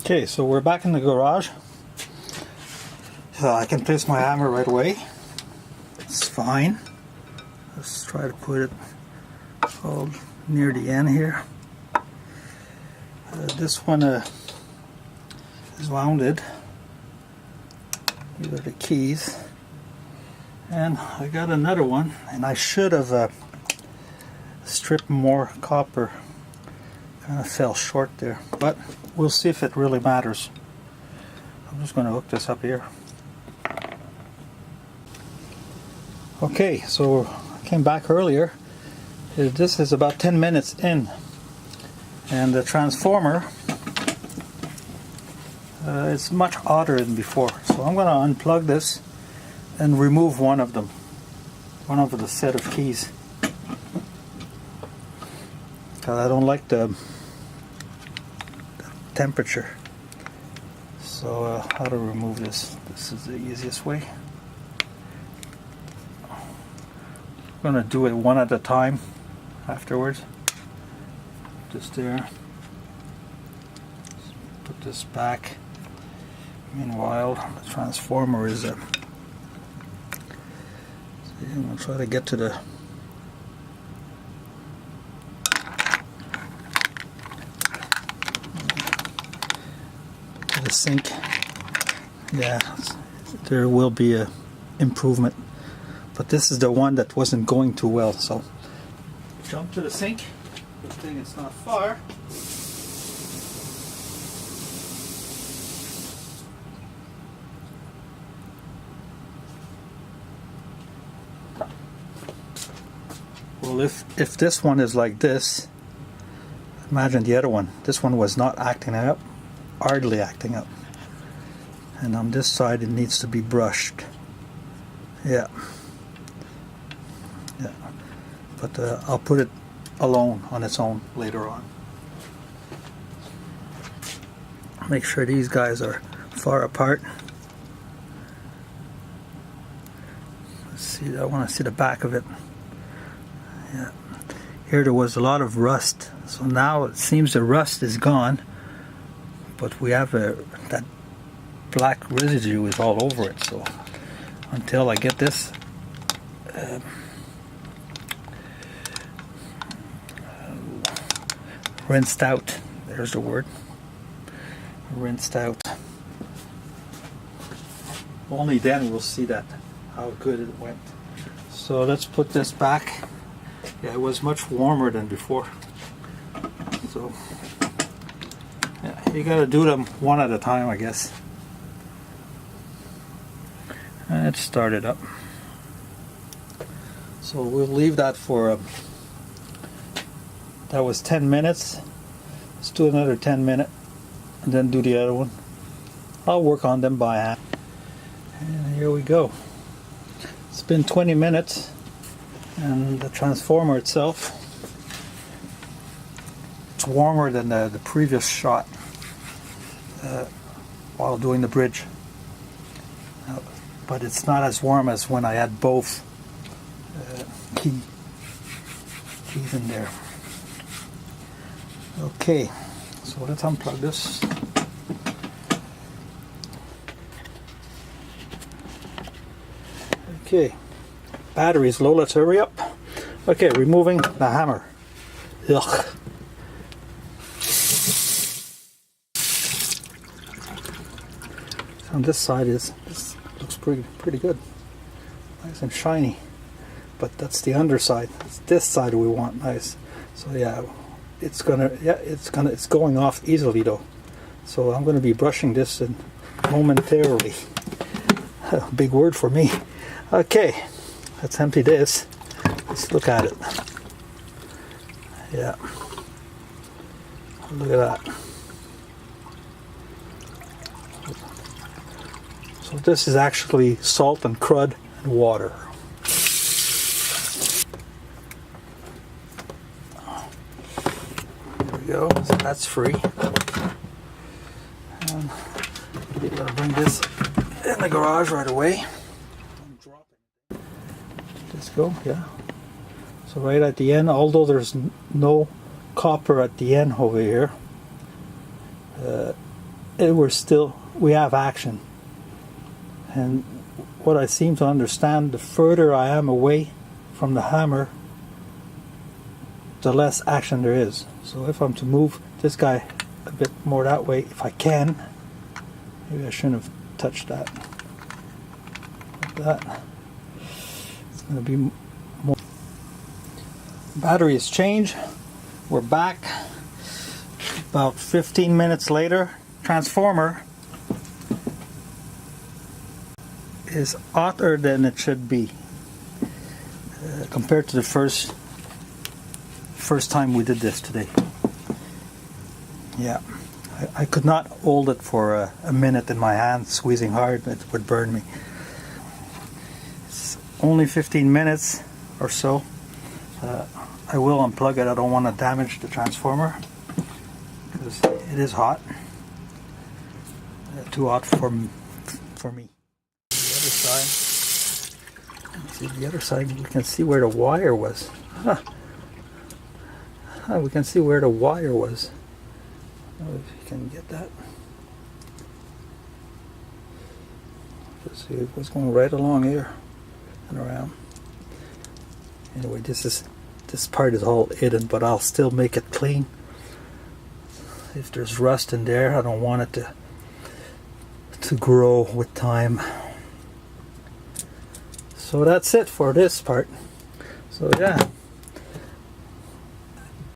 Okay, so we're back in the garage. I can place my hammer right away. It's fine. Let's try to put it all near the end here. This one is wounded. These are the keys. And I got another one, and I should have stripped more copper. Kind of fell short there, but we'll see if it really matters. I'm just going to hook this up here. Okay, so I came back earlier. This is about 10 minutes in, and the transformer is much odder than before. So I'm going to unplug this and remove one of them, one of the set of keys, because I don't like the temperature. So how to remove this? This is the easiest way. I'm going to do it one at a time afterwards. Just there. Put this back. Meanwhile, the transformer is I'm going to try to get to the sink. Yeah, there will be a improvement, but this is the one that wasn't going too well. So jump to the sink. Good thing it's not far. Well, if this one is like this, imagine the other one. This one was not acting up, hardly acting up. And on this side it needs to be brushed. Yeah. But I'll put it alone on its own later on. Make sure these guys are far apart. Let's see, I want to see the back of it. Yeah. Here there was a lot of rust, so now it seems the rust is gone, but we have that black residue is all over it. So until I get this rinsed out, there's the word, rinsed out, only then we'll see that how good it went. So let's put this back. Yeah, it was much warmer than before. So yeah, you gotta do them one at a time, I guess. And it started up. So we'll leave that for that was 10 minutes. Let's do another 10 minutes and then do the other one. I'll work on them by hand. And here we go. It's been 20 minutes and the transformer itself, it's warmer than the previous shot while doing the bridge. But it's not as warm as when I had both keys in there. Okay, so let's unplug this. Okay, battery's low, let's hurry up. Okay, removing the hammer. Ugh. On this side this looks pretty good, nice and shiny. But that's the underside. It's this side we want nice. So yeah, it's going off easily though. So I'm going to be brushing this in momentarily. Big word for me. Okay, let's empty this. Let's look at it. Yeah, look at that. So this is actually salt and crud and water. There we go. So that's free. And we're gonna bring this in the garage right away. Just go, yeah. So right at the end, although there's no copper at the end over here, we have action. And what I seem to understand, the further I am away from the hammer, the less action there is. So if I'm to move this guy a bit more that way, if I can, maybe I shouldn't have touched that. Like that. It's going to be more. Battery is changed. We're back. About 15 minutes later, transformer is hotter than it should be compared to the first time we did this today. Yeah, I could not hold it for a minute in my hand, squeezing hard. It would burn me. It's only 15 minutes or so. I will unplug it. I don't want to damage the transformer because it is hot. Too hot for me. See the other side, we can see where the wire was. We can see where the wire was. I don't know if you can get that. Just see, it was going right along here and around. Anyway, this part is all hidden, but I'll still make it clean. If there's rust in there, I don't want it to grow with time. So that's it for this part. So yeah.